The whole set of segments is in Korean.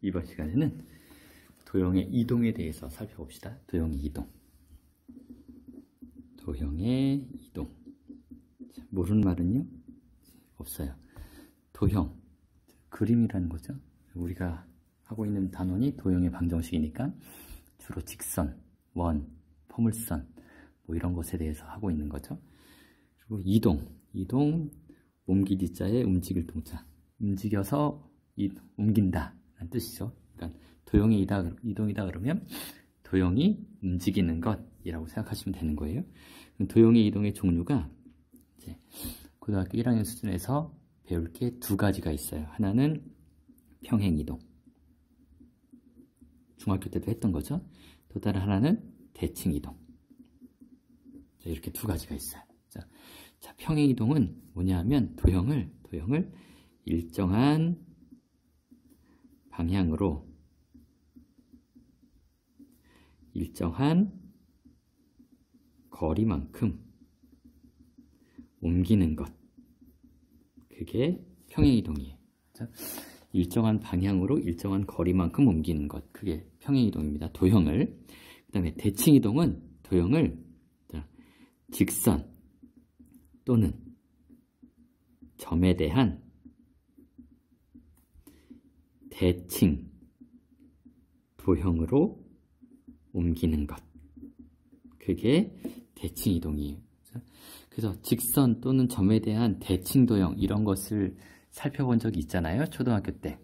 이번 시간에는 도형의 이동에 대해서 살펴봅시다. 도형의 이동. 도형의 이동. 모르는 말은요? 없어요. 도형. 그림이라는 거죠. 우리가 하고 있는 단원이 도형의 방정식이니까 주로 직선, 원, 포물선 뭐 이런 것에 대해서 하고 있는 거죠. 그리고 이동. 이동, 옮기기 자에 움직일 동사. 움직여서 옮긴다 라는 뜻이죠. 그러니까 도형의 이동이다 그러면 도형이 움직이는 것이라고 생각하시면 되는 거예요. 도형의 이동의 종류가 이제 고등학교 1학년 수준에서 배울 게 두 가지가 있어요. 하나는 평행이동. 중학교 때도 했던 거죠. 또 다른 하나는 대칭이동. 이렇게 두 가지가 있어요. 자, 평행이동은 뭐냐 하면 도형을 일정한 방향으로 일정한 거리만큼 옮기는 것. 그게 평행이동이에요. 일정한 방향으로 일정한 거리만큼 옮기는 것. 그게 평행이동입니다. 도형을. 그 다음에 대칭이동은 도형을 직선 또는 점에 대한 대칭 도형으로 옮기는 것. 그게 대칭이동이에요. 그래서 직선 또는 점에 대한 대칭 도형 이런 것을 살펴본 적이 있잖아요. 초등학교 때.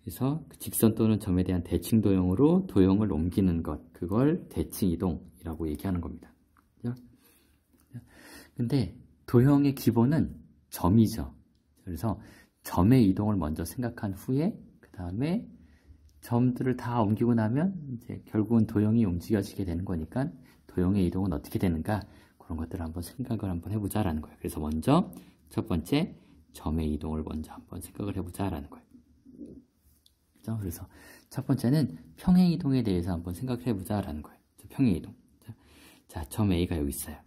그래서 직선 또는 점에 대한 대칭 도형으로 도형을 옮기는 것. 그걸 대칭이동이라고 얘기하는 겁니다. 근데 도형의 기본은 점이죠. 그래서 점의 이동을 먼저 생각한 후에 그 다음에 점들을 다 옮기고 나면 이제 결국은 도형이 움직여지게 되는 거니까 도형의 이동은 어떻게 되는가 그런 것들을 한번 생각을 한번 해보자라는 거예요. 그래서 먼저 첫 번째 점의 이동을 먼저 한번 생각을 해보자라는 거예요. 그렇죠? 그래서 첫 번째는 평행 이동에 대해서 한번 생각을 해보자라는 거예요. 평행 이동. 자, 점 A가 여기 있어요.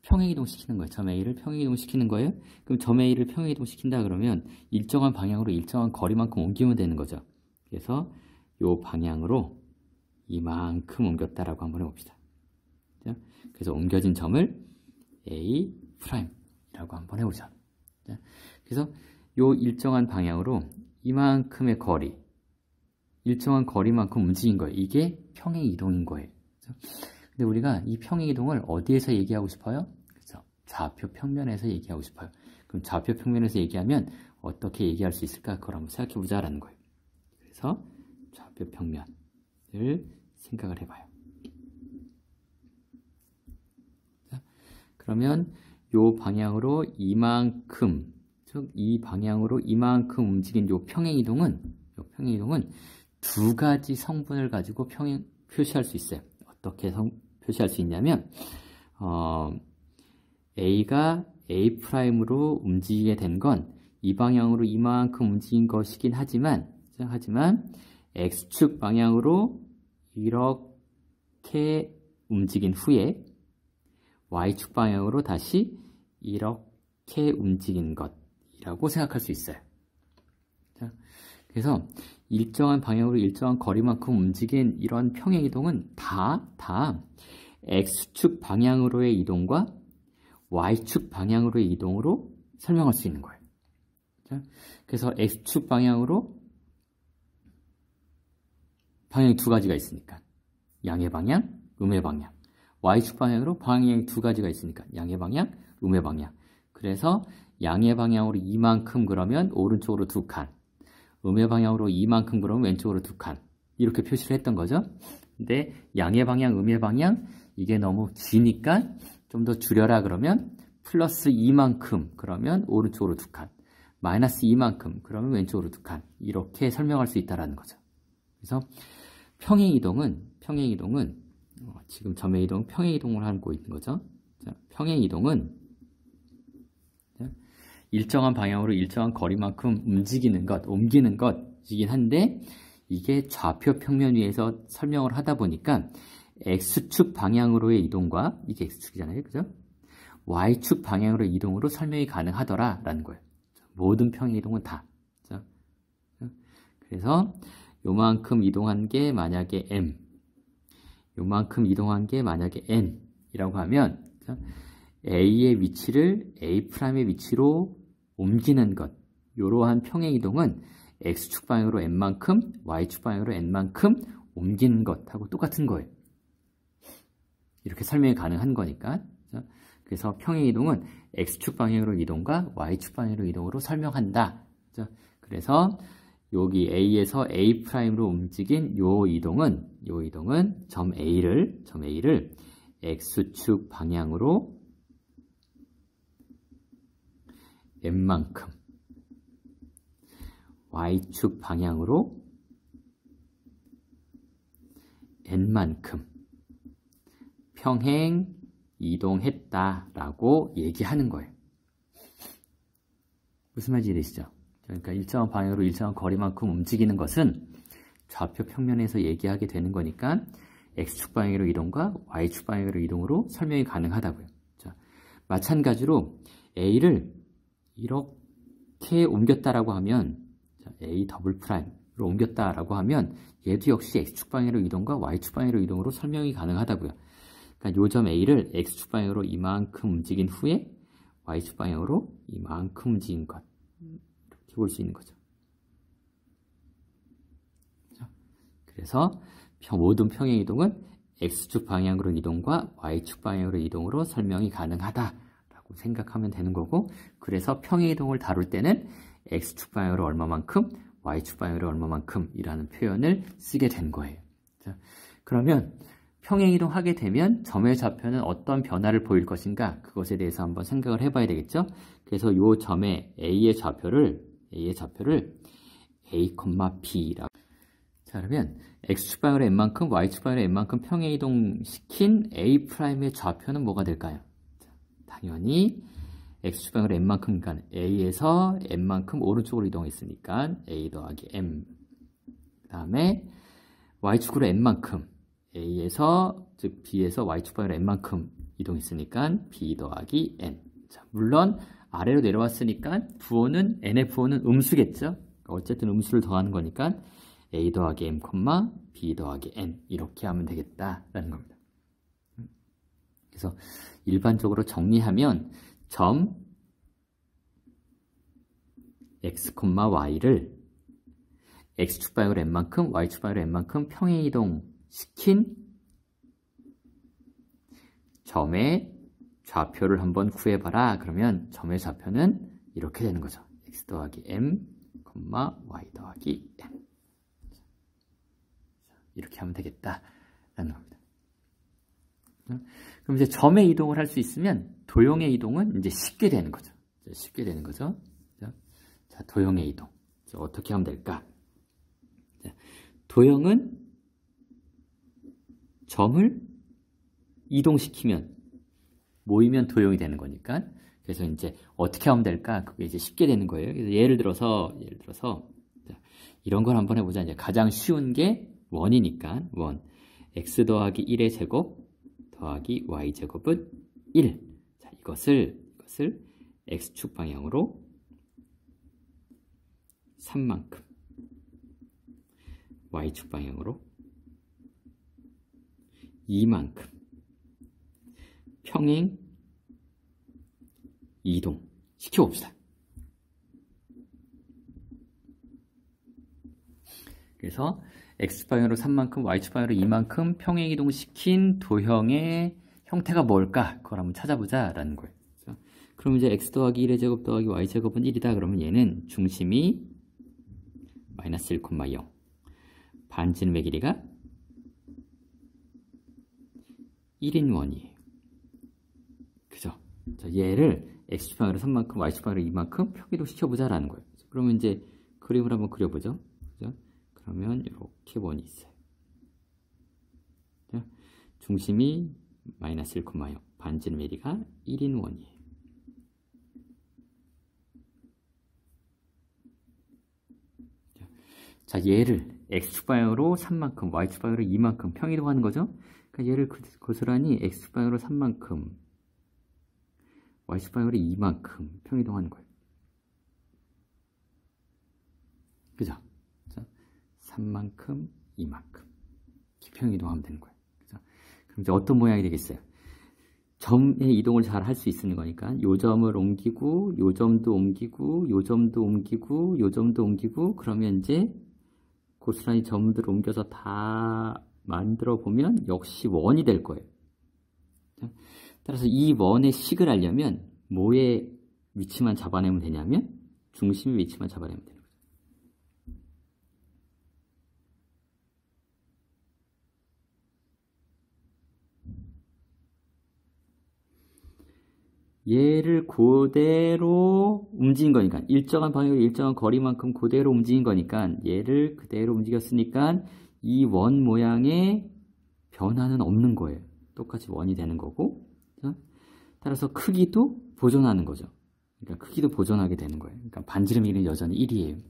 평행이동 시키는 거예요. 점 A를 평행이동 시키는 거예요. 그럼 점 A를 평행이동 시킨다 그러면 일정한 방향으로 일정한 거리만큼 옮기면 되는 거죠. 그래서 이 방향으로 이만큼 옮겼다라고 한번 해봅시다. 그래서 옮겨진 점을 A'이라고 한번 해보자. 그래서 이 일정한 방향으로 이만큼의 거리, 일정한 거리만큼 움직인 거예요. 이게 평행이동인 거예요. 근데 우리가 이 평행이동을 어디에서 얘기하고 싶어요? 그렇죠? 좌표 평면에서 얘기하고 싶어요. 그럼 좌표 평면에서 얘기하면 어떻게 얘기할 수 있을까? 그걸 한번 생각해 보자라는 거예요. 그래서 좌표 평면을 생각을 해봐요. 자, 그러면 이 방향으로 이만큼, 즉 이 방향으로 이만큼 움직인 이 평행이동은 두 가지 성분을 가지고 표시할 수 있어요. 어떻게 표시할 수 있냐면 A가 A'으로 움직이게 된 건 이 방향으로 이만큼 움직인 것이긴 하지만 X축 방향으로 이렇게 움직인 후에 Y축 방향으로 다시 이렇게 움직인 것이라고 생각할 수 있어요. 자, 그래서 일정한 방향으로 일정한 거리만큼 움직인 이런 평행이동은 다 X축 방향으로의 이동과 Y축 방향으로의 이동으로 설명할 수 있는 거예요. 자, 그래서 X축 방향으로 방향이 두 가지가 있으니까 양의 방향, 음의 방향. Y축 방향으로 방향이 두 가지가 있으니까 양의 방향, 음의 방향. 그래서 양의 방향으로 이만큼 그러면 오른쪽으로 두 칸. 음의 방향으로 이만큼 그러면 왼쪽으로 두 칸. 이렇게 표시를 했던 거죠. 근데 양의 방향, 음의 방향 이게 너무 기니까 좀 더 줄여라 그러면 플러스 이만큼 그러면 오른쪽으로 두 칸. 마이너스 이만큼 그러면 왼쪽으로 두 칸. 이렇게 설명할 수 있다라는 거죠. 그래서 평행이동은 지금 점의 이동 평행이동을 하고 있는 거죠. 자, 평행이동은 일정한 방향으로 일정한 거리만큼 움직이는 것, 옮기는 것이긴 한데 이게 좌표 평면 위에서 설명을 하다 보니까 X축 방향으로의 이동과 이게 X축이잖아요. 그죠? Y축 방향으로의 이동으로 설명이 가능하더라라는 거예요. 모든 평행이동은 다. 그래서 요만큼 이동한 게 만약에 m, 요만큼 이동한 게 만약에 n 이라고 하면 A의 위치를 A'의 위치로 옮기는 것, 이러한 평행 이동은 X축 방향으로 n만큼, Y축 방향으로 n만큼 옮기는 것하고 똑같은 거예요. 이렇게 설명이 가능한 거니까. 그래서 평행 이동은 X축 방향으로 이동과 Y축 방향으로 이동으로 설명한다. 그래서 여기 A에서 A'로 움직인 요 이동은 점 A를 X축 방향으로 n만큼, Y축 방향으로 n만큼 평행 이동했다라고 얘기하는 거예요. 무슨 말인지 이해되시죠? 그러니까 일정한 방향으로 일정한 거리만큼 움직이는 것은 좌표 평면에서 얘기하게 되는 거니까 X축 방향으로 이동과 Y축 방향으로 이동으로 설명이 가능하다고요. 자, 마찬가지로 A를 이렇게 옮겼다라고 하면, A 더블 프라임으로 옮겼다라고 하면 얘도 역시 X축 방향으로 이동과 Y축 방향으로 이동으로 설명이 가능하다고요. 그러니까 요 점 A를 X축 방향으로 이만큼 움직인 후에 Y축 방향으로 이만큼 움직인 것, 이렇게 볼 수 있는 거죠. 그래서 모든 평행 이동은 X축 방향으로 이동과 Y축 방향으로 이동으로 설명이 가능하다라고 생각하면 되는 거고, 그래서 평행 이동을 다룰 때는 X축 방향으로 얼마만큼, Y축 방향으로 얼마만큼 이라는 표현을 쓰게 된 거예요. 자, 그러면 평행 이동하게 되면 점의 좌표는 어떤 변화를 보일 것인가, 그것에 대해서 한번 생각을 해봐야 되겠죠. 그래서 요 점의 A의 좌표를 A, B라고. 자, 그러면 X축 방향으로 n만큼, Y축 방향으로 n만큼 평행 이동시킨 A'의 좌표는 뭐가 될까요? 자, 당연히 X축 방향으로 n만큼, 그러니까 A에서 n만큼 오른쪽으로 이동했으니까 A 더하기 m. 그 다음에 Y축으로 n만큼, A에서, 즉 B에서 Y축 방향으로 n만큼 이동했으니까 B 더하기 n. 자, 물론 아래로 내려왔으니까 부호는, n의 부호는 음수겠죠? 어쨌든 음수를 더하는 거니까 A 더하기 m, B 더하기 n 이렇게 하면 되겠다라는 겁니다. 그래서 일반적으로 정리하면 점 x, y를 x축 방향으로 n만큼, y축 방향으로 n만큼 평행 이동시킨 점의 좌표를 한번 구해봐라. 그러면 점의 좌표는 이렇게 되는 거죠. x 더하기 m, y 더하기 n. 이렇게 하면 되겠다라는 겁니다. 그럼 이제 점의 이동을 할 수 있으면 도형의 이동은 이제 쉽게 되는 거죠. 쉽게 되는 거죠. 자, 도형의 이동. 어떻게 하면 될까? 자, 도형은 점을 이동시키면 모이면 도형이 되는 거니까. 그래서 이제 어떻게 하면 될까? 그게 이제 쉽게 되는 거예요. 그래서 예를 들어서 자, 이런 걸 한번 해보자. 이제 가장 쉬운 게 원이니까 원. x 더하기 1의 제곱 더하기 y 제곱은 1. 자, 이것을 x축 방향으로 3만큼, y축 방향으로 2만큼 평행 이동 시켜봅시다. 그래서 X축 방향으로 3만큼, Y축 방향으로 2만큼 평행 이동시킨 도형의 형태가 뭘까? 그걸 한번 찾아보자 라는 거예요. 그럼 이제 X 더하기 1의 제곱 더하기 Y 제곱은 1이다. 그러면 얘는 중심이 마이너스 1,0. 반지름의 길이가 1인 원이에요. 그죠? 자, 얘를 X축 방향으로 3만큼, Y축 방향으로 2만큼 평행 이동 시켜보자 라는 거예요. 그러면 이제 그림을 한번 그려보죠. 그죠? 그러면 이렇게 원이 있어요. 중심이 마이너스 1,0, 반지름의 길이가 1인 원이에요. 자, 얘를 X축 방향으로 3만큼, Y축 방향으로 2만큼 평이동하는 거죠. 그러니까 얘를 고스란히 X축 방향으로 3만큼, Y축 방향으로 2만큼 평이동하는 거예요. 그죠? 자, 3만큼, 이만큼. 평행 이동하면 되는 거예요. 그죠? 그럼 이제 어떤 모양이 되겠어요? 점의 이동을 잘 할 수 있는 거니까 요 점을 옮기고 요 점도 옮기고 요 점도 옮기고 요 점도 옮기고 그러면 이제 고스란히 점들을 옮겨서 다 만들어 보면 역시 원이 될 거예요. 따라서 이 원의 식을 알려면 뭐의 위치만 잡아내면 되냐면 중심의 위치만 잡아내면 되는 거죠. 얘를 그대로 움직인 거니까 일정한 방향으로 일정한 거리만큼 그대로 움직인 거니까 얘를 그대로 움직였으니까 이 원 모양의 변화는 없는 거예요. 똑같이 원이 되는 거고 따라서 크기도 보존하는 거죠. 그러니까 크기도 보존하게 되는 거예요. 그러니까 반지름 길이는 여전히 1이에요.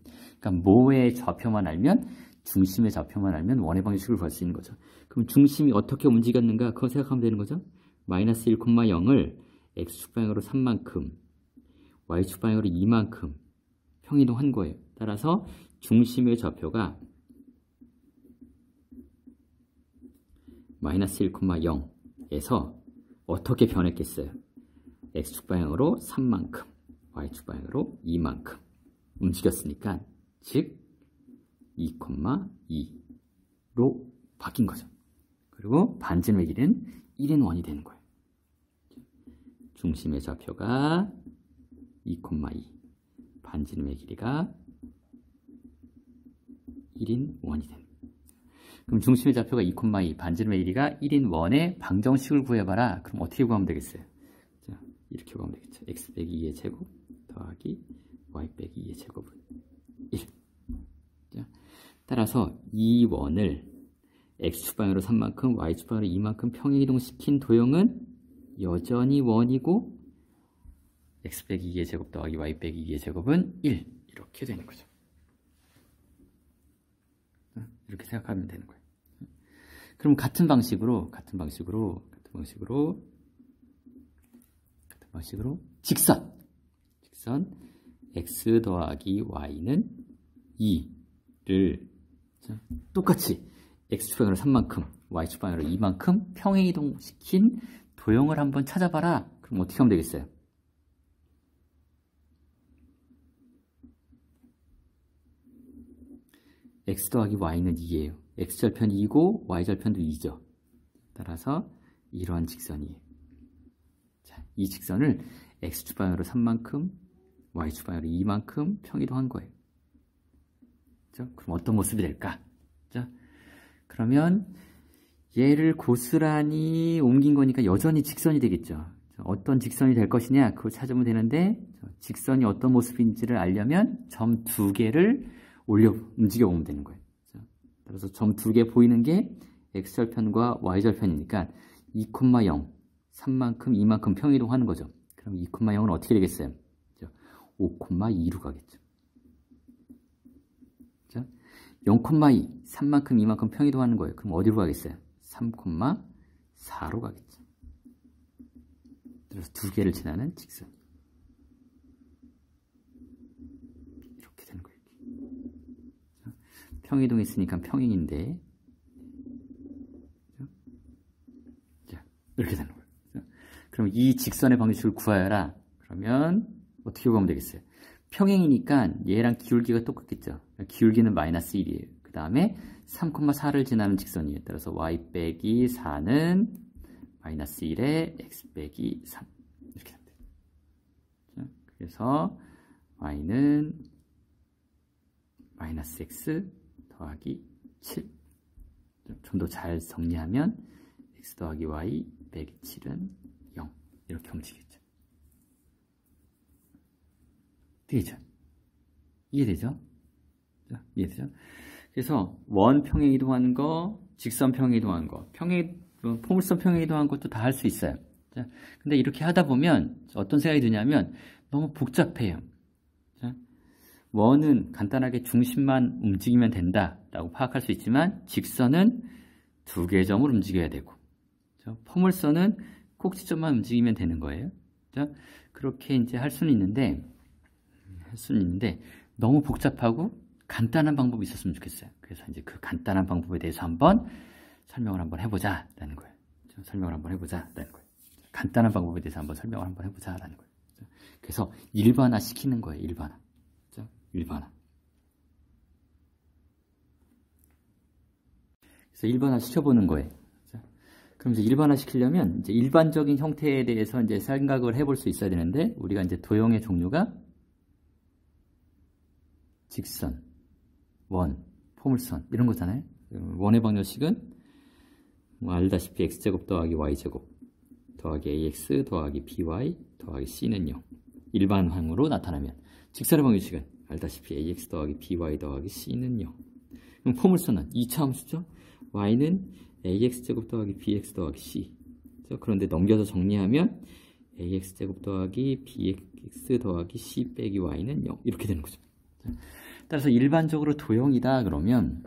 그러니까 모의 좌표만 알면 중심의 좌표만 알면 원의 방식을 구할 수 있는 거죠. 그럼 중심이 어떻게 움직였는가 그거 생각하면 되는 거죠. 마이너스 1,0을 x축 방향으로 3만큼 y축 방향으로 2만큼 평이동한 거예요. 따라서 중심의 좌표가 마이너스 1,0에서 어떻게 변했겠어요? x축 방향으로 3만큼 y축 방향으로 2만큼 움직였으니까 즉 2,2로 바뀐 거죠. 그리고 반지름의 길이는 1인 원이 되는 거예요. 중심의 좌표가 2,2 반지름의 길이가 1인 원이 됩니다. 그럼 중심의 좌표가 2,2 반지름의 길이가 1인 원의 방정식을 구해봐라. 그럼 어떻게 구하면 되겠어요? 자, 이렇게 구하면 되겠죠. x 빼기 2의 제곱 더하기 y 빼기 2의 제곱은 1. 자, 따라서 이 원을 x축 방향으로 3만큼 y축 방향으로 2만큼 평행이동시킨 도형은 여전히 원이고 x 빼기 2의 제곱 더하기 y 빼기 2의 제곱은 1 이렇게 되는 거죠. 이렇게 생각하면 되는 거예요. 그럼 같은 방식으로 직선 x 더하기 y는 2를 똑같이 x축 방향으로 3만큼 y축 방향으로 2만큼 평행이동시킨 도형을 한번 찾아봐라. 그럼 어떻게 하면 되겠어요? x 더하기 y는 2예요. x절편이 2고 y절편도 2죠. 따라서 이러한 직선이에요. 자, 이 직선을 x축 방향으로 3만큼 y축 방향으로 2만큼 평이동한 거예요. 그렇죠? 그럼 어떤 모습이 될까? 그렇죠? 그러면 얘를 고스란히 옮긴 거니까 여전히 직선이 되겠죠. 어떤 직선이 될 것이냐 그걸 찾으면 되는데 직선이 어떤 모습인지를 알려면 점 두 개를 움직여 보면 되는 거예요. 따라서 점 두 개 보이는 게 x절편과 y절편이니까 2,0 3만큼 2만큼 평이동하는 거죠. 그럼 2,0은 어떻게 되겠어요? 5,2로 가겠죠. 0,2 3만큼 2만큼 평이동하는 거예요. 그럼 어디로 가겠어요? 3,4로 가겠죠. 그래서 두 개를 지나는 직선. 이렇게 되는 거예요. 평이동했으니까 평행인데, 자, 이렇게 되는 거예요. 그럼 이 직선의 방식을 구하여라. 그러면 어떻게 구하면 되겠어요? 평행이니까 얘랑 기울기가 똑같겠죠. 기울기는 마이너스 1이에요. 그 다음에 3,4를 지나는 직선이에요. 따라서 y 빼기 4는 마이너스 1에 x 빼기 3 이렇게 됩니다. 그래서 y는 마이너스 x 더하기 7 좀 더 잘 정리하면 x 더하기 y 빼기 7은 0 이렇게 움직이죠. 되죠? 이해되죠? 이해되죠? 그래서 원 평행 이동한 거, 직선 평행 이동한 거, 포물선 평행 이동한 것도 다 할 수 있어요. 자, 근데 이렇게 하다 보면 어떤 생각이 드냐면 너무 복잡해요. 자, 원은 간단하게 중심만 움직이면 된다라고 파악할 수 있지만 직선은 두 개의 점을 움직여야 되고 포물선은 꼭지점만 움직이면 되는 거예요. 자, 그렇게 이제 할 수는 있는데 너무 복잡하고 간단한 방법이 있었으면 좋겠어요. 그래서 이제 그 간단한 방법에 대해서 한번 설명을 한번 해보자라는 거예요. 설명을 한번 해보자라는 거예요. 간단한 방법에 대해서 한번 설명을 한번 해보자라는 거예요. 그래서 일반화 시키는 거예요. 일반화. 일반화. 그래서 일반화 시켜보는 거예요. 그럼 이제 일반화 시키려면 이제 일반적인 형태에 대해서 이제 생각을 해볼 수 있어야 되는데, 우리가 이제 도형의 종류가 직선, 원, 포물선 이런 거잖아요. 원의 방정식은 뭐 알다시피 x제곱 더하기 y제곱 더하기 ax 더하기 by 더하기 c는 0. 일반항으로 나타나면, 직선의 방정식은 알다시피 ax 더하기 by 더하기 c는 0. 그럼 포물선은 2차 함수죠. y는 ax제곱 더하기 bx 더하기 c. 그런데 넘겨서 정리하면 ax제곱 더하기 bx 더하기 c 빼기 y는 0. 이렇게 되는 거죠. 따라서 일반적으로 도형이다 그러면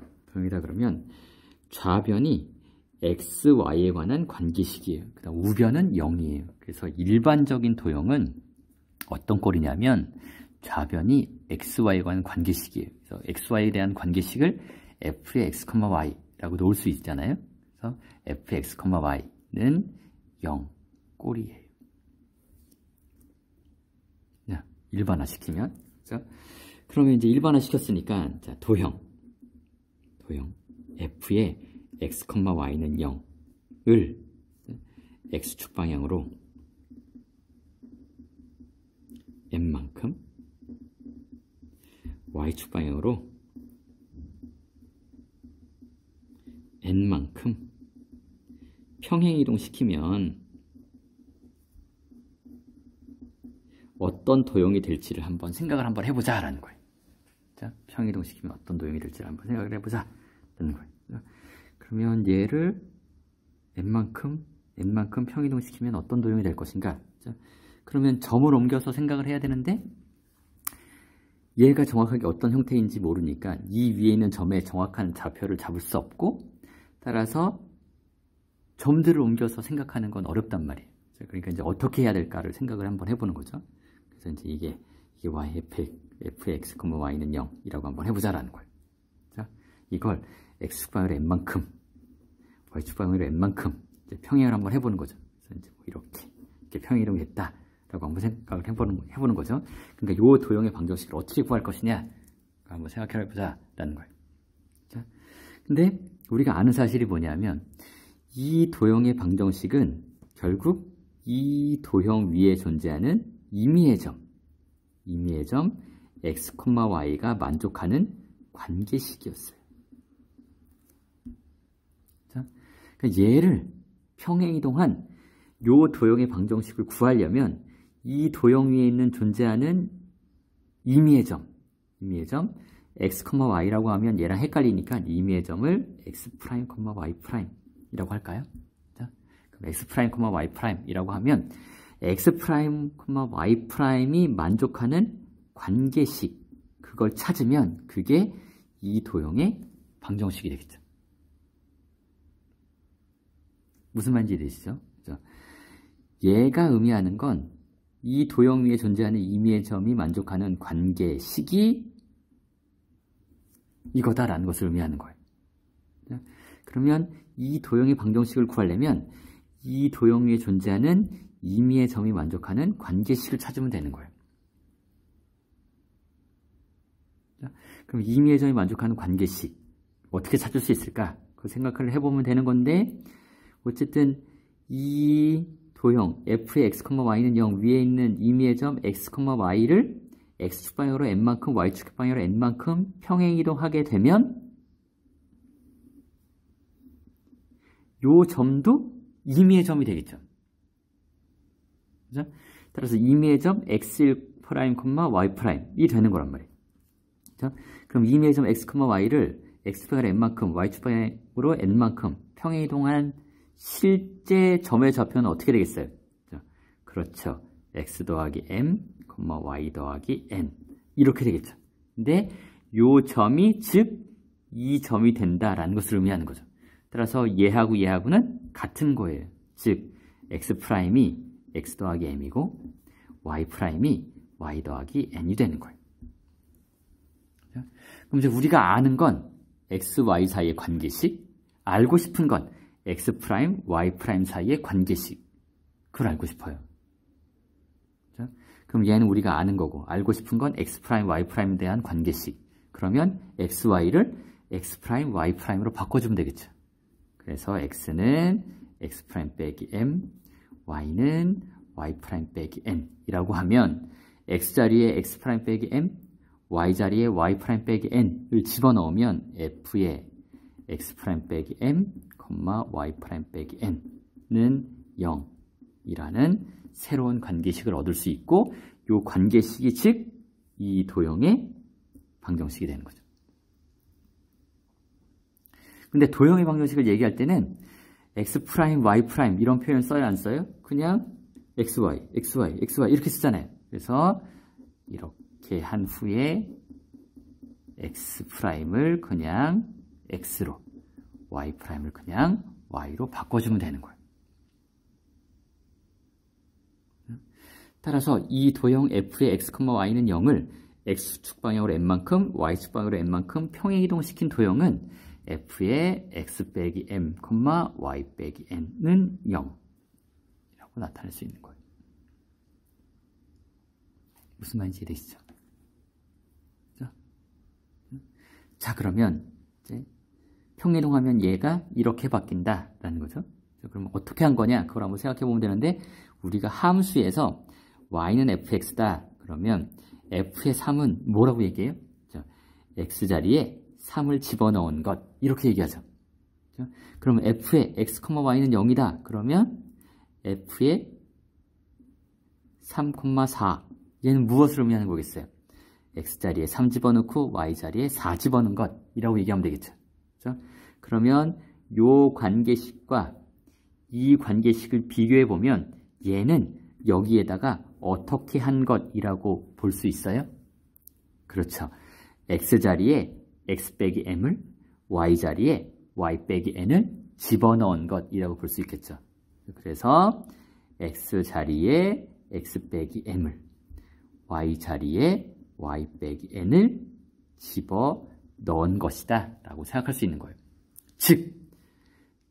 좌변이 x, y에 관한 관계식이에요. 그다음 우변은 0이에요. 그래서 일반적인 도형은 어떤 꼴이냐면 좌변이 x, y에 관한 관계식이에요. 그래서 x, y에 대한 관계식을 f의 x, y라고 놓을 수 있잖아요. 그래서 f의 x, y는 0 꼴이에요. 일반화시키면, 그러면 이제 일반화 시켰으니까, 자, 도형 f의 x, y는 0을 x축 방향으로 n만큼, y축 방향으로 n만큼 평행이동 시키면 어떤 도형이 될지를 한번 생각을 한번 해보자라는 거예요. 자, 평행이동 시키면 어떤 도형이 될지를 한번 생각을 해보자라는 거예요. 그러면 얘를 n만큼 평행이동 시키면 어떤 도형이 될 것인가? 자, 그러면 점을 옮겨서 생각을 해야 되는데, 얘가 정확하게 어떤 형태인지 모르니까 이 위에 있는 점에 정확한 좌표를 잡을 수 없고, 따라서 점들을 옮겨서 생각하는 건 어렵단 말이에요. 그러니까 이제 어떻게 해야 될까를 생각을 한번 해보는 거죠. 그래서 이제 이게 y, fx, y는 0이라고 한번 해보자라는 거예요. 자, 이걸 x축 방향으로 n만큼, y축 방향으로 n만큼 이제 평행을 한번 해보는 거죠. 그래서 이제 뭐 이렇게 평행이동이 됐다라고 한번 생각을 해보는 거죠. 그러니까 이 도형의 방정식을 어떻게 구할 것이냐 한번 생각해보자라는 거예요. 자, 근데 우리가 아는 사실이 뭐냐면, 이 도형의 방정식은 결국 이 도형 위에 존재하는 임의의 점 x, y가 만족하는 관계식이었어요. 자, 그러니까 얘를 평행이동한 요 도형의 방정식을 구하려면 이 도형 위에 있는 존재하는 임의의 점 x, y라고 하면 얘랑 헷갈리니까 임의의 점을 x', y' 이라고 할까요? 자, 그럼 x', y'이라고 하면 x', y'이 만족하는 관계식, 그걸 찾으면 그게 이 도형의 방정식이 되겠죠. 무슨 말인지 이해되시죠? 얘가 의미하는 건 이 도형 위에 존재하는 임의의 점이 만족하는 관계식이 이거다라는 것을 의미하는 거예요. 그러면 이 도형의 방정식을 구하려면 이 도형 위에 존재하는 임의의 점이 만족하는 관계식을 찾으면 되는 거예요. 그럼 임의의 점이 만족하는 관계식 어떻게 찾을 수 있을까? 그 생각을 해보면 되는 건데, 어쨌든 이 도형 f의 x, y는 0 위에 있는 임의의 점 x, y를 x축 방향으로 n만큼, y축 방향으로 n만큼 평행이동하게 되면 요 점도 임의의 점이 되겠죠. 그죠? 따라서 임의의 점 x1', y'이 되는 거란 말이에요. 그죠? 그럼 임의의 점 x, y를 x축 방향으로 n만큼, y축 방향으로 n만큼 평행이동한 실제 점의 좌표는 어떻게 되겠어요? 그렇죠. x 더하기 m, y 더하기 n 이렇게 되겠죠. 근데 요 점이 즉 이 점이 된다라는 것을 의미하는 거죠. 따라서 얘하고 얘하고는 같은 거예요. 즉 x''이 x 더하기 m이고 y''이 y 더하기 n이 되는 거예요. 그럼 이제 우리가 아는 건 x, y 사이의 관계식, 알고 싶은 건 x 프라임, y 프라임 사이의 관계식. 그걸 알고 싶어요. 그렇죠? 그럼 얘는 우리가 아는 거고, 알고 싶은 건 x 프라임, y 프라임에 대한 관계식. 그러면 x, y를 x 프라임, y 프라임으로 바꿔주면 되겠죠. 그래서 x는 x 프라임 빼기 m, y는 y 프라임 빼기 n 이라고 하면 x 자리에 x 프라임 빼기 m, y 자리에 y 프라임 빼기 n을 집어넣으면 f의 x 프라임 빼기 m, y 프라임 빼기 n는 0이라는 새로운 관계식을 얻을 수 있고, 이 관계식이 즉 이 도형의 방정식이 되는 거죠. 근데 도형의 방정식을 얘기할 때는 x 프라임, y 프라임 이런 표현 써야 안 써요? 그냥 xy, xy, xy 이렇게 쓰잖아요. 그래서 이렇게 한 후에 x 프라임을 그냥 x로, y 프라임을 그냥 y로 바꿔주면 되는 거예요. 따라서 이 도형 f의 x, y는 0을 x축 방향으로 n만큼, y축 방향으로 n만큼 평행이동시킨 도형은 f의 x 빼기 m, y 빼기 n은 0이라고 나타낼 수 있는 거예요. 무슨 말인지 이해되시죠? 자, 그러면 이제 평행이동하면 얘가 이렇게 바뀐다라는 거죠. 그럼 어떻게 한 거냐? 그걸 한번 생각해 보면 되는데, 우리가 함수에서 y는 fx다. 그러면 f의 3은 뭐라고 얘기해요? x 자리에 3을 집어넣은 것, 이렇게 얘기하죠. 그러면 f의 x, y는 0이다. 그러면 f의 3, 4 얘는 무엇을 의미하는 거겠어요? x 자리에 3 집어넣고 y 자리에 4 집어넣은 것이라고 얘기하면 되겠죠. 그렇죠? 그러면 요 관계식과 이 관계식을 비교해 보면 얘는 여기에다가 어떻게 한 것이라고 볼 수 있어요? 그렇죠. x 자리에 x 빼기 m을, y 자리에 y 빼기 n을 집어넣은 것이라고 볼 수 있겠죠. 그래서 x 자리에 x 빼기 m을, y 자리에 y 빼기 n을 집어넣은 것이다 라고 생각할 수 있는 거예요. 즉,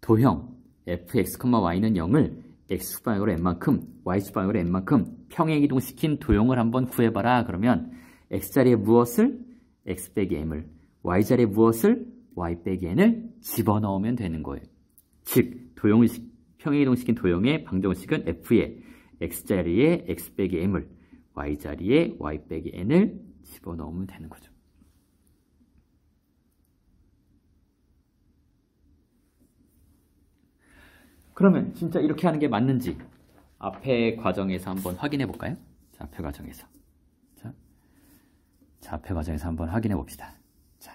도형 fx, y는 0을 x축 방향으로 n만큼, y축 방향으로 n만큼 평행이동시킨 도형을 한번 구해봐라. 그러면 x자리에 무엇을? x 빼기 m을, y자리에 무엇을? y 빼기 n을 집어넣으면 되는 거예요. 즉, 도형을 평행이동시킨 도형의 방정식은 f의 x자리에 x 빼기 m을, y자리에 y 빼기 n을 집어넣으면 되는 거죠. 그러면 진짜 이렇게 하는 게 맞는지 앞에 과정에서 한번 확인해 볼까요? 자, 앞에 과정에서. 자, 앞에 과정에서 한번 확인해 봅시다. 자,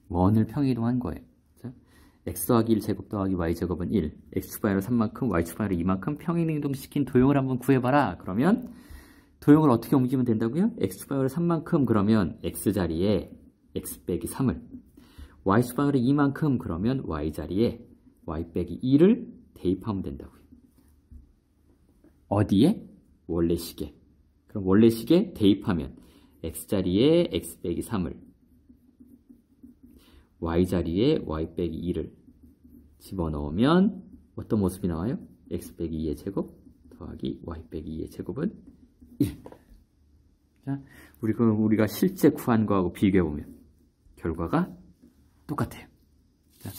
원을 평행이동한 거예요. 자, x 더하기 1 제곱 더하기 y 제곱은 1, x축 방향으로 3만큼, y축 방향으로 2만큼 평행이동시킨 도형을 한번 구해봐라. 그러면 도형을 어떻게 옮기면 된다고요? x축 방향으로 3만큼 그러면 x자리에 x 빼기 3을, y축 방향으로 2만큼 그러면 y자리에 y 빼기 2를 대입하면 된다고요. 어디에? 원래식에. 그럼 원래식에 대입하면 x자리에 x 빼기 3을, y자리에 y 빼기 2를 집어넣으면 어떤 모습이 나와요? x 빼기 2의 제곱 더하기 y 빼기 2의 제곱은 1. 자, 우리가 실제 구한 거하고 비교해보면 결과가 똑같아요. 자,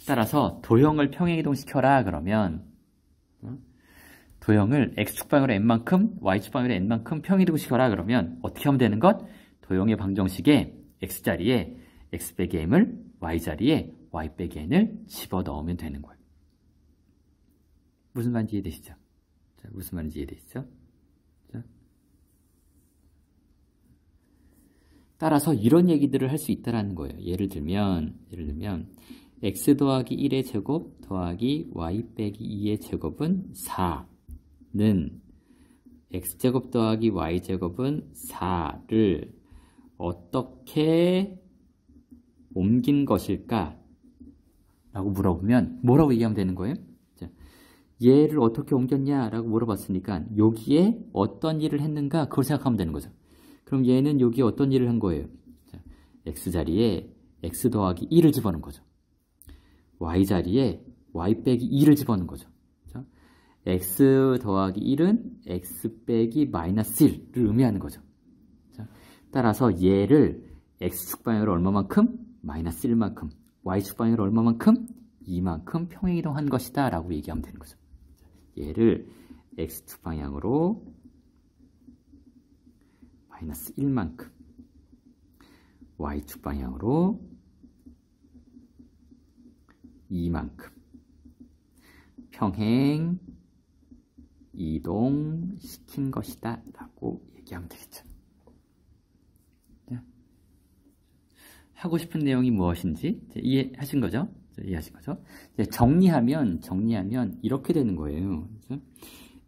따라서 도형을 평행이동시켜라 그러면 도형을 x축 방향으로 n만큼, y축 방향으로 n만큼 평행이동시켜라 그러면 어떻게 하면 되는 것? 도형의 방정식에 x자리에 x 빼기 m을, y자리에 y 빼기 n을 집어넣으면 되는 거예요. 무슨 말인지 이해되시죠? 자, 무슨 말인지 이해되시죠? 자. 따라서 이런 얘기들을 할 수 있다는 거예요. 예를 들면 x 더하기 1의 제곱 더하기 y 빼기 2의 제곱은 4는 x제곱 더하기 y제곱은 4를 어떻게 옮긴 것일까? 라고 물어보면 뭐라고 얘기하면 되는 거예요? 자, 얘를 어떻게 옮겼냐? 라고 물어봤으니까 여기에 어떤 일을 했는가? 그걸 생각하면 되는 거죠. 그럼 얘는 여기에 어떤 일을 한 거예요? 자, x 자리에 x 더하기 1을 집어넣은 거죠. y 자리에 y 빼기 2를 집어넣은 거죠. 그렇죠? x 더하기 1은 x 빼기 마이너스 1을 의미하는 거죠. 그렇죠? 따라서 얘를 x축 방향으로 얼마만큼? 마이너스 1만큼. y축 방향으로 얼마만큼? 2만큼 평행이동한 것이다 라고 얘기하면 되는 거죠. 얘를 x축 방향으로 마이너스 1만큼, y축 방향으로 2만큼 평행 이동시킨 것이다 라고 얘기하면 되겠죠. 하고 싶은 내용이 무엇인지 이해하신 거죠? 이해하신 거죠? 정리하면 이렇게 되는 거예요. 그래서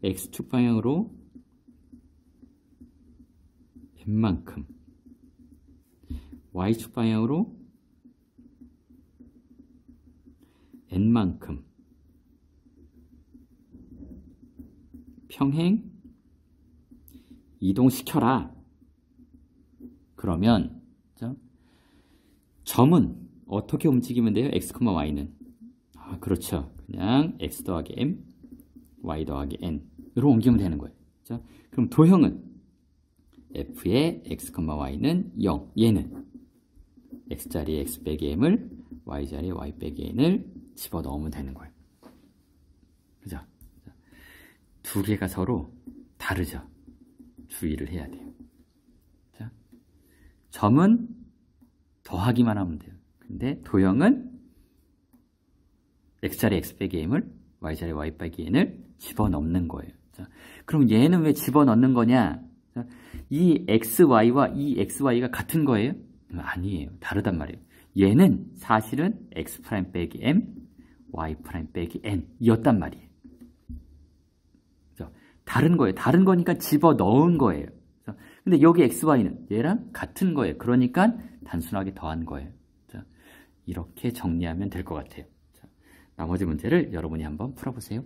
x축 방향으로 n만큼, y축 방향으로 n만큼 평행 이동시켜라. 그러면 점은 어떻게 움직이면 돼요? x, y는 그렇죠. 그냥 x 더하기 m, y 더하기 n으로 옮기면 되는 거예요. 그렇죠? 그럼 도형은 f의 x, y는 0. 얘는 x자리에 x 빼기 m을 y자리에 y 빼기 n을 집어넣으면 되는 거예요. 그죠? 두 개가 서로 다르죠. 주의를 해야 돼요. 자, 점은 더하기만 하면 돼요. 근데 도형은 x자리에 x 빼기 m을 y자리에 y 빼기 n을 집어넣는 거예요. 자, 그럼 얘는 왜 집어넣는 거냐? 자, 이 xy와 이 xy가 같은 거예요? 아니에요. 다르단 말이에요. 얘는 사실은 x' 빼기 m, y' 빼기 n 이었단 말이에요. 그죠? 다른 거예요. 다른 거니까 집어넣은 거예요. 그죠? 근데 여기 xy는 얘랑 같은 거예요. 그러니까 단순하게 더한 거예요. 자, 이렇게 정리하면 될 것 같아요. 자, 나머지 문제를 여러분이 한번 풀어보세요.